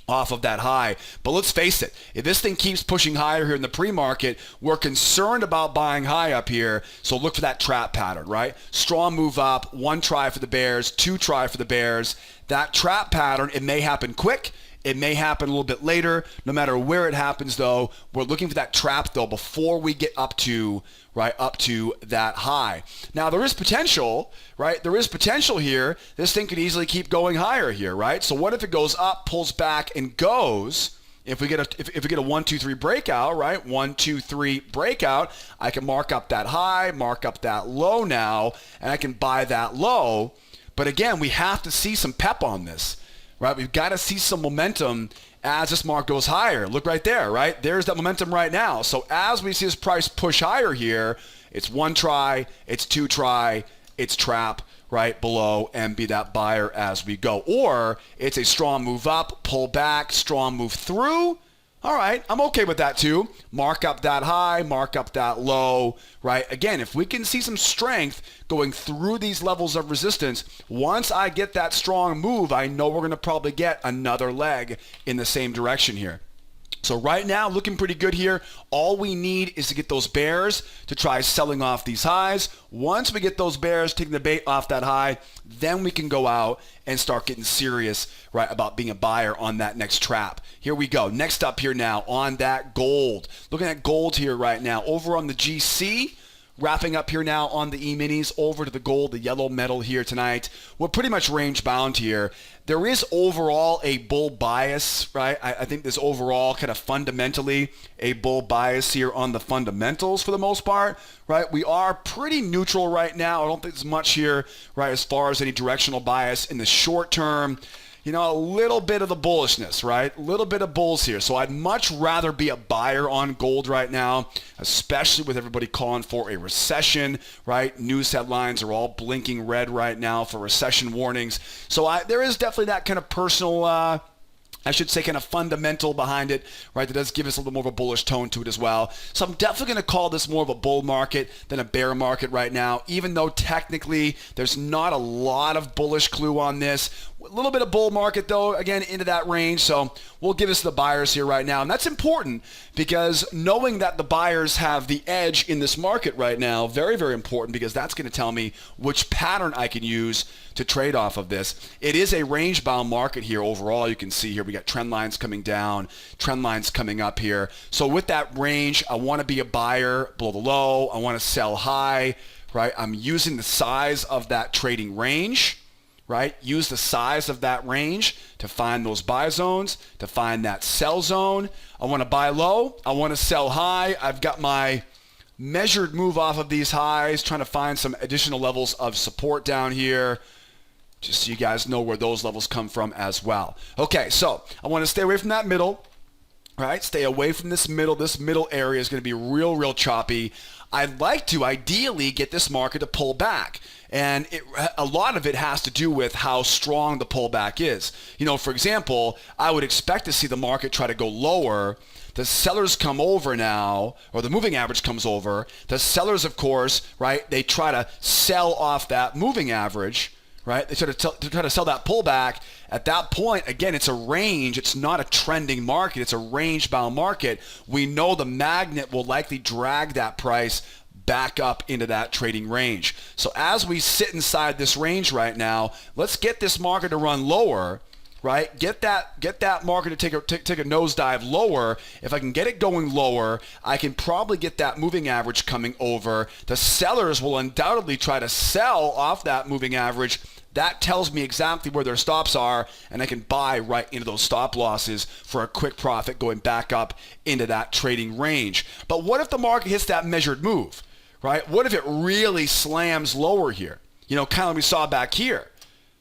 off of that high. But let's face it, if this thing keeps pushing higher here in the pre-market, we're concerned about buying high up here. So look for that trap pattern, right? Strong move up, 1 try for the bears, 2 try for the bears. That trap pattern, it may happen quick. It may happen a little bit later. No matter where it happens, though, we're looking for that trap, though, before we get up to that high. Now, there is potential, right? There is potential here. This thing could easily keep going higher here, right? So what if it goes up, pulls back, and goes? If we get a 1, 2, 3 breakout, right? 1, 2, 3 breakout, I can mark up that high, mark up that low now, and I can buy that low. But again, we have to see some pep on this. Right, we've got to see some momentum as this mark goes higher. Look right there, right? There's that momentum right now. So as we see this price push higher here, it's 1 try, it's 2 try, it's trap right below and be that buyer as we go. Or it's a strong move up, pull back, strong move through. All right, I'm okay with that too. Mark up that high, mark up that low, right? Again, if we can see some strength going through these levels of resistance, once I get that strong move, I know we're going to probably get another leg in the same direction here. So right now, looking pretty good here. All we need is to get those bears to try selling off these highs. Once we get those bears taking the bait off that high, then we can go out and start getting serious, right, about being a buyer on that next trap. Here we go. Next up here now on that gold. Looking at gold here right now. Over on the GC, wrapping up here now on the E-minis, over to the gold, the yellow metal here tonight. We're pretty much range bound here. There is overall a bull bias, right? I think there's overall kind of fundamentally a bull bias here on the fundamentals for the most part, right? We are pretty neutral right now. I don't think there's much here, right, as far as any directional bias in the short term. a little bit of the bullishness, right? A little bit of bulls here. So I'd much rather be a buyer on gold right now, especially with everybody calling for a recession, right? News headlines are all blinking red right now for recession warnings. So there is definitely that kind of personal, I should say kind of fundamental behind it, right? That does give us a little more of a bullish tone to it as well. So I'm definitely going to call this more of a bull market than a bear market right now, even though technically there's not a lot of bullish clue on this. A little bit of bull market though, again, into that range. So we'll give us the buyers here right now. And that's important because knowing that the buyers have the edge in this market right now, very, very important, because that's going to tell me which pattern I can use to trade off of this. It is a range-bound market here overall. You can see here we got trend lines coming down, trend lines coming up here. So with that range, I want to be a buyer below the low. I want to sell high, right? I'm using the size of that trading range, right? Use the size of that range to find those buy zones, to find that sell zone. I want to buy low. I want to sell high. I've got my measured move off of these highs, trying to find some additional levels of support down here, just so you guys know where those levels come from as well. Okay, so I want to stay away from that middle, right? Stay away from this middle. This middle area is going to be real, real choppy. I'd like to ideally get this market to pull back. And a lot of it has to do with how strong the pullback is. For example, I would expect to see the market try to go lower. The sellers come over now, or the moving average comes over. The sellers, of course, right, they try to sell off that moving average, right? They try to sell that pullback. At that point, again, it's a range. It's not a trending market. It's a range-bound market. We know the magnet will likely drag that price back up into that trading range. So as we sit inside this range right now, let's get this market to run lower, right? Get that market to take a nosedive lower. If I can get it going lower, I can probably get that moving average coming over. The sellers will undoubtedly try to sell off that moving average. That tells me exactly where their stops are, and I can buy right into those stop losses for a quick profit going back up into that trading range. But what if the market hits that measured move, right? What if it really slams lower here? Kind of like we saw back here.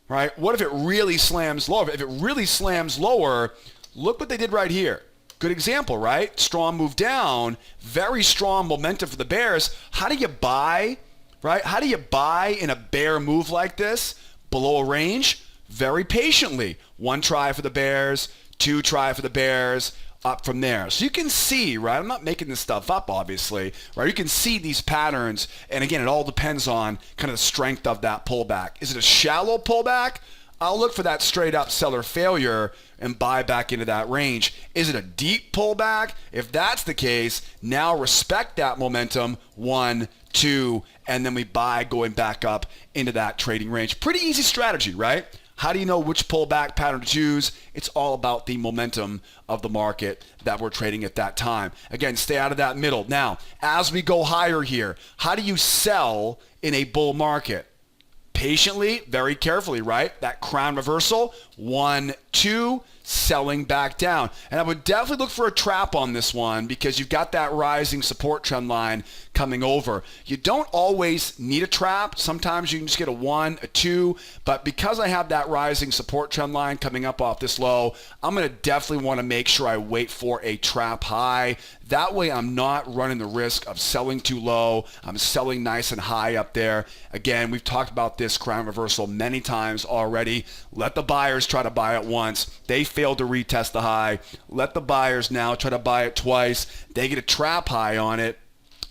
Right? What if it really slams lower? If it really slams lower, look what they did right here. Good example, right? Strong move down, very strong momentum for the bears. How do you buy, right? How do you buy in a bear move like this below a range? Very patiently. One try for the bears, two try for the bears, up from there. So you can see, right? I'm not making this stuff up, obviously, right? You can see these patterns. And again, it all depends on kind of the strength of that pullback. Is it a shallow pullback? I'll look for that straight up seller failure and buy back into that range. Is it a deep pullback? If that's the case, now respect that momentum, 1, 2, and then we buy going back up into that trading range. Pretty easy strategy, right? How do you know which pullback pattern to choose? It's all about the momentum of the market that we're trading at that time. Again, stay out of that middle. Now, as we go higher here, how do you sell in a bull market? Patiently, very carefully, right? That crown reversal, 1, 2, selling back down. And I would definitely look for a trap on this one because you've got that rising support trend line coming over. You don't always need a trap. Sometimes you can just get a 1, a 2, but because I have that rising support trend line coming up off this low, I'm going to definitely want to make sure I wait for a trap high. That way I'm not running the risk of selling too low. I'm selling nice and high up there. Again, we've talked about this crown reversal many times already. Let the buyers try to buy it once. They failed to retest the high. Let the buyers now try to buy it twice. They get a trap high on it,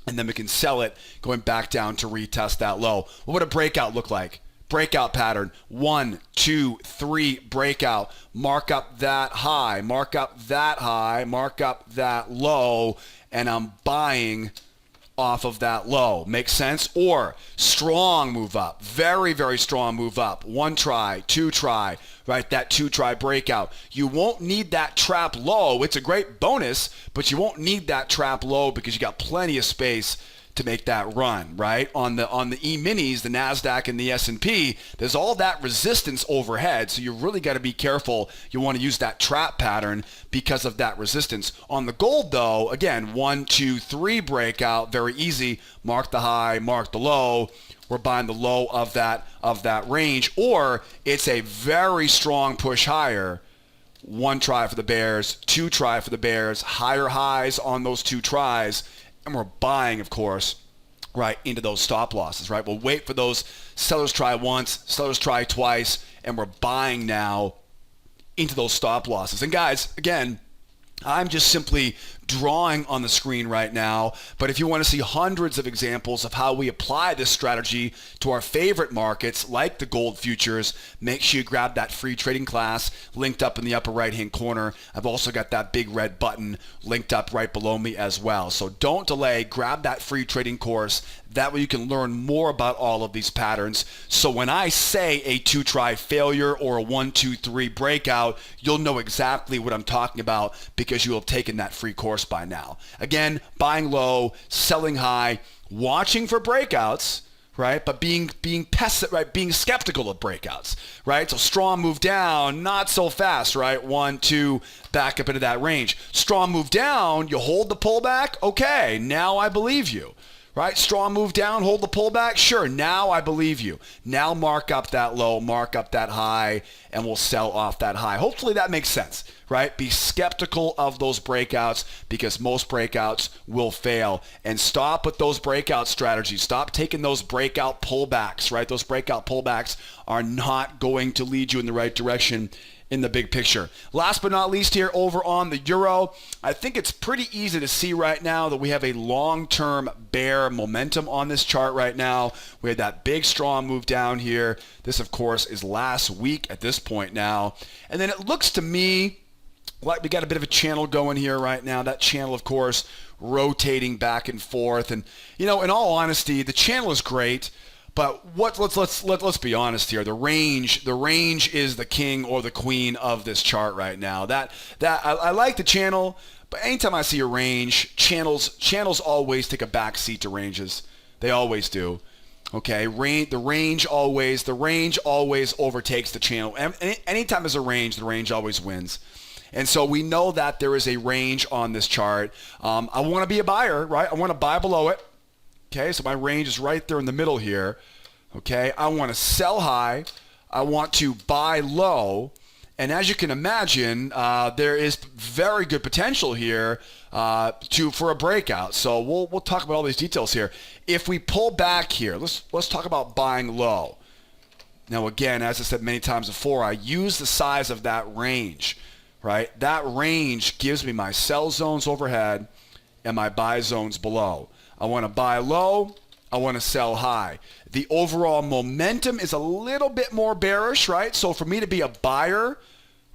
and then we can sell it going back down to retest that low. What would a breakout look like? Breakout pattern, 1, 2, 3, breakout. Mark up that high, mark up that high, mark up that low, and I'm buying off of that low. Make sense? Or strong move up, very, very strong move up. 1 try, 2 try, right? That 2 try breakout. You won't need that trap low. It's a great bonus, but you won't need that trap low because you got plenty of space to make that run, right? On the E-minis, the Nasdaq and the S&P, there's all that resistance overhead, so you really got to be careful. You want to use that trap pattern because of that resistance. On the gold, though, again, 1, 2, 3 breakout, very easy. Mark the high, mark the low. We're buying the low of that range, or it's a very strong push higher. 1 try for the bears, 2 try for the bears, higher highs on those 2 tries, and we're buying, of course, right into those stop losses, right? We'll wait for those sellers try once, sellers try twice, and we're buying now into those stop losses. And guys, again, I'm just simply drawing on the screen right now, but if you want to see hundreds of examples of how we apply this strategy to our favorite markets like the gold futures, make sure you grab that free trading class linked up in the upper right hand corner. I've also got that big red button linked up right below me as well. So don't delay, grab that free trading course. That way you can learn more about all of these patterns. So when I say a 2-try failure or a 1, 2, 3 breakout, you'll know exactly what I'm talking about because you will have taken that free course by now. Again, buying low, selling high, watching for breakouts, right? But being skeptical of breakouts, right? So strong move down, not so fast, right? 1, 2, back up into that range. Strong move down, you hold the pullback, okay, now I believe you. Right? Strong move down, hold the pullback. Sure, now I believe you. Now mark up that low, mark up that high, and we'll sell off that high. Hopefully that makes sense, right? Be skeptical of those breakouts because most breakouts will fail. And stop with those breakout strategies. Stop taking those breakout pullbacks, right? Those breakout pullbacks are not going to lead you in the right direction in the big picture. Last but not least here, over on the euro, I think it's pretty easy to see right now that we have a long-term bear momentum on this chart right now. We had that big strong move down here. This, of course, is last week at this point now. And then it looks to me like we got a bit of a channel going here right now. That channel, of course, rotating back and forth. And, you know, in all honesty, the channel is great. But let's be honest here. The range is the king or the queen of this chart right now. I like the channel, but anytime I see a range, channels always take a back seat to ranges. They always do. Okay, the range always overtakes the channel. Anytime there's a range, the range always wins. And so we know that there is a range on this chart. I want to be a buyer, right? I want to buy below it. Okay, so my range is right there in the middle here. Okay, I want to sell high. I want to buy low. And as you can imagine, there is very good potential here for a breakout. So we'll talk about all these details here. If we pull back here, let's talk about buying low. Now again, as I said many times before, I use the size of that range, right? That range gives me my sell zones overhead and my buy zones below. I want to buy low. I want to sell high. The overall momentum is a little bit more bearish, right? So for me to be a buyer,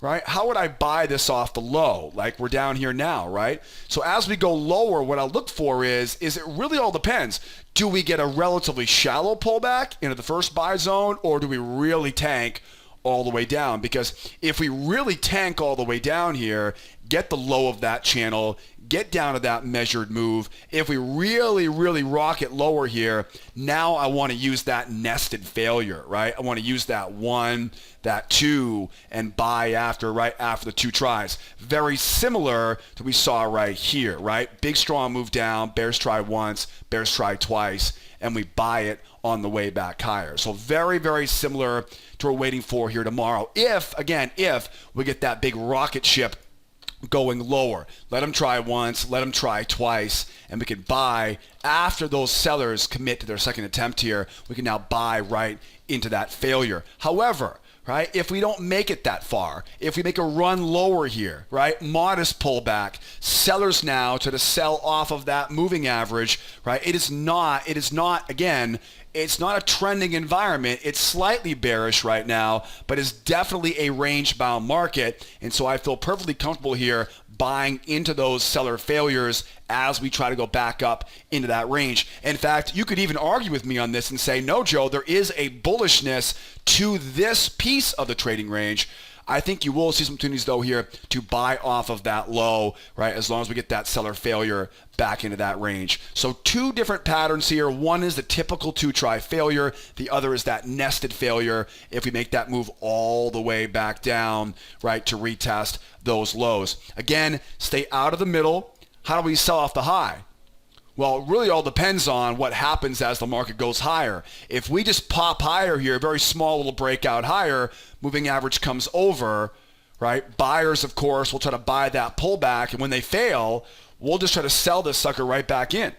right, how would I buy this off the low? Like we're down here now, right? So as we go lower, what I look for is it really all depends. Do we get a relatively shallow pullback into the first buy zone, or do we really tank all the way down? Because if we really tank all the way down here, get the low of that channel, get down to that measured move. If we really, really rock it lower here, now I want to use that nested failure, right? I want to use that 1, that 2, and buy right after the 2 tries. Very similar to what we saw right here, right? Big strong move down, bears try once, bears try twice, and we buy it on the way back higher. So very, very similar to what we're waiting for here tomorrow. If we get that big rocket ship going lower. Let them try once, let them try twice, and we can buy after those sellers commit to their second attempt here. We can now buy right into that failure. However, right, if we don't make it that far, if we make a run lower here, right, modest pullback, sellers now to sell off of that moving average, right, it is not, again, it's not a trending environment. It's slightly bearish right now, but it's definitely a range-bound market. And so I feel perfectly comfortable here buying into those seller failures as we try to go back up into that range. In fact, you could even argue with me on this and say, no, Joe, there is a bullishness to this piece of the trading range. I think you will see some opportunities, though, here to buy off of that low, right, as long as we get that seller failure back into that range. So two different patterns here. One is the typical two-try failure. The other is that nested failure if we make that move all the way back down, right, to retest those lows. Again, stay out of the middle. How do we sell off the high? Well, it really all depends on what happens as the market goes higher. If we just pop higher here, a very small little breakout higher, moving average comes over, right? Buyers, of course, will try to buy that pullback, and when they fail, we'll just try to sell this sucker right back in,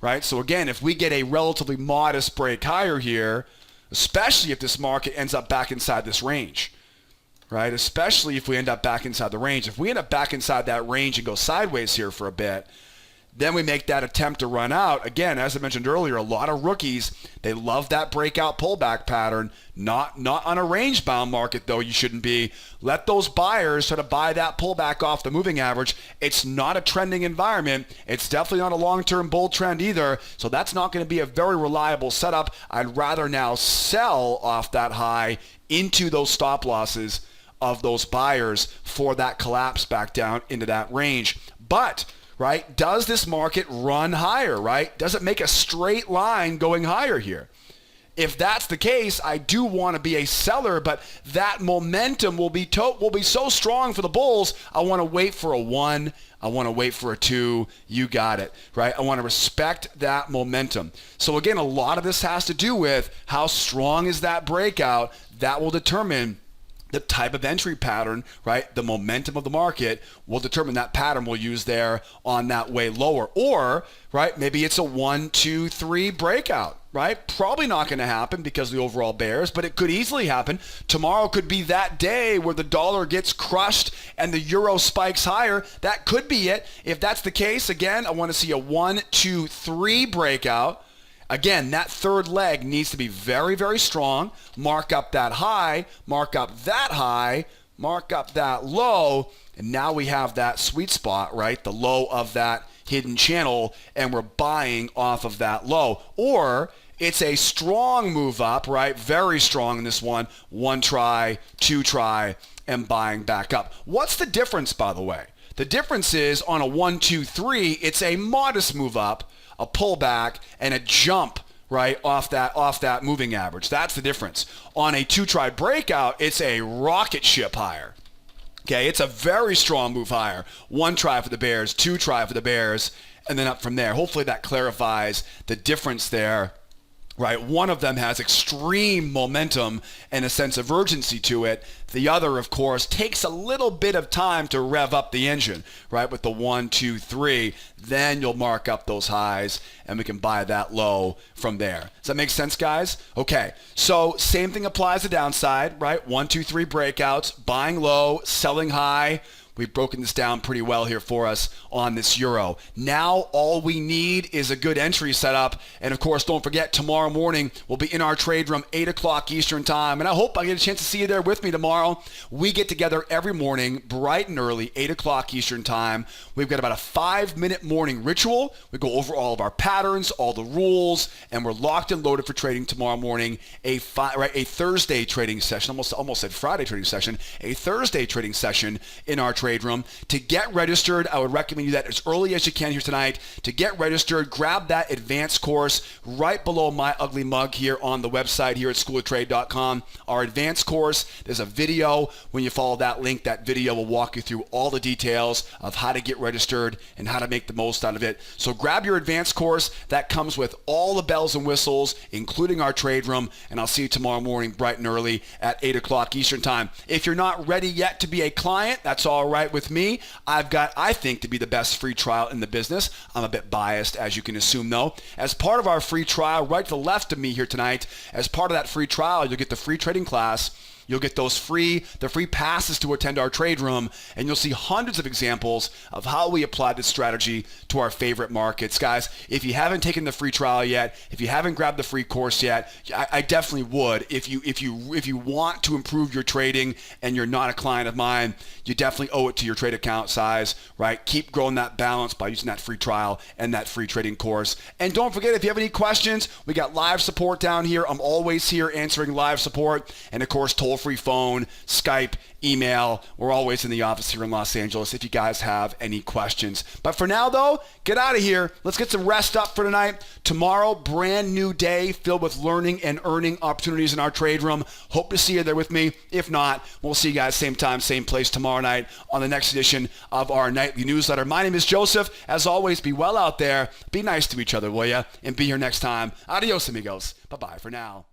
right? So again, if we get a relatively modest break higher here, especially if this market ends up back inside this range, right? Especially if we end up back inside the range. If we end up back inside that range and go sideways here for a bit, then we make that attempt to run out. Again, as I mentioned earlier, a lot of rookies, they love that breakout pullback pattern. Not on a range-bound market, though, you shouldn't be. Let those buyers try to buy that pullback off the moving average. It's not a trending environment. It's definitely not a long-term bull trend either, so that's not going to be a very reliable setup. I'd rather now sell off that high into those stop losses of those buyers for that collapse back down into that range. But right? Does this market run higher, right? Does it make a straight line going higher here? If that's the case, I do want to be a seller, but that momentum will be so strong for the bulls. I want to wait for a 1. I want to wait for a 2. You got it, right? I want to respect that momentum. So again, a lot of this has to do with how strong is that breakout. That will determine the type of entry pattern, right? The momentum of the market will determine that pattern we'll use there on that way lower. Or, right, maybe it's a 1, 2, 3 breakout, right? Probably not going to happen because of the overall bears, but it could easily happen. Tomorrow could be that day where the dollar gets crushed and the euro spikes higher. That could be it. If that's the case, again, I want to see a 1, 2, 3 breakout. Again, that third leg needs to be very, very strong. Mark up that high, mark up that high, mark up that low, and now we have that sweet spot, right? The low of that hidden channel, and we're buying off of that low. Or it's a strong move up, right? Very strong in this one. 1 try, 2 try, and buying back up. What's the difference, by the way? The difference is on a 1, 2, 3, it's a modest move up, a pullback, and a jump, right, off that moving average. That's the difference. On a 2-try breakout, it's a rocket ship higher. Okay, it's a very strong move higher. 1 try for the bears, 2 try for the bears, and then up from there. Hopefully that clarifies the difference there. Right, one of them has extreme momentum and a sense of urgency to it. The other, of course, takes a little bit of time to rev up the engine, right, with the 1, 2, 3. Then you'll mark up those highs, and we can buy that low from there. Does that make sense, guys? Okay, so same thing applies to downside, right? 1, 2, 3 breakouts, buying low, selling high. We've broken this down pretty well here for us on this euro. Now all we need is a good entry setup. And of course, don't forget, tomorrow morning we'll be in our trade room, 8 o'clock Eastern time. And I hope I get a chance to see you there with me tomorrow. We get together every morning, bright and early, 8 o'clock Eastern time. We've got about a 5-minute morning ritual. We go over all of our patterns, all the rules, and we're locked and loaded for trading tomorrow morning. A Thursday trading session, almost said Friday trading session, a Thursday trading session in our trade room. To get registered, I would recommend you that as early as you can here tonight. To get registered, grab that advanced course right below my ugly mug here on the website here at schooloftrade.com. Our advanced course, there's a video. When you follow that link, that video will walk you through all the details of how to get registered and how to make the most out of it. So grab your advanced course. That comes with all the bells and whistles, including our trade room, and I'll see you tomorrow morning bright and early at 8 o'clock Eastern time. If you're not ready yet to be a client, that's all right with me. I've got, I think, to be the best free trial in the business. I'm a bit biased, as you can assume, though. As part of our free trial, right to the left of me here tonight, as part of that free trial, you'll get the free trading class. You'll get the free passes to attend our trade room, and you'll see hundreds of examples of how we apply this strategy to our favorite markets. Guys, if you haven't taken the free trial yet, if you haven't grabbed the free course yet, I definitely would. If you want to improve your trading and you're not a client of mine, you definitely owe it to your trade account size, right? Keep growing that balance by using that free trial and that free trading course. And don't forget, if you have any questions, we got live support down here. I'm always here answering live support, and of course, toll toll-free phone, Skype, email. We're always in the office here in Los Angeles if you guys have any questions. But for now, though, get out of here. Let's get some rest up for tonight. Tomorrow, brand new day filled with learning and earning opportunities in our trade room. Hope to see you there with me. If not, we'll see you guys same time, same place tomorrow night on the next edition of our nightly newsletter. My name is Joseph. As always, be well out there. Be nice to each other, will you? And be here next time. Adios, amigos. Bye-bye for now.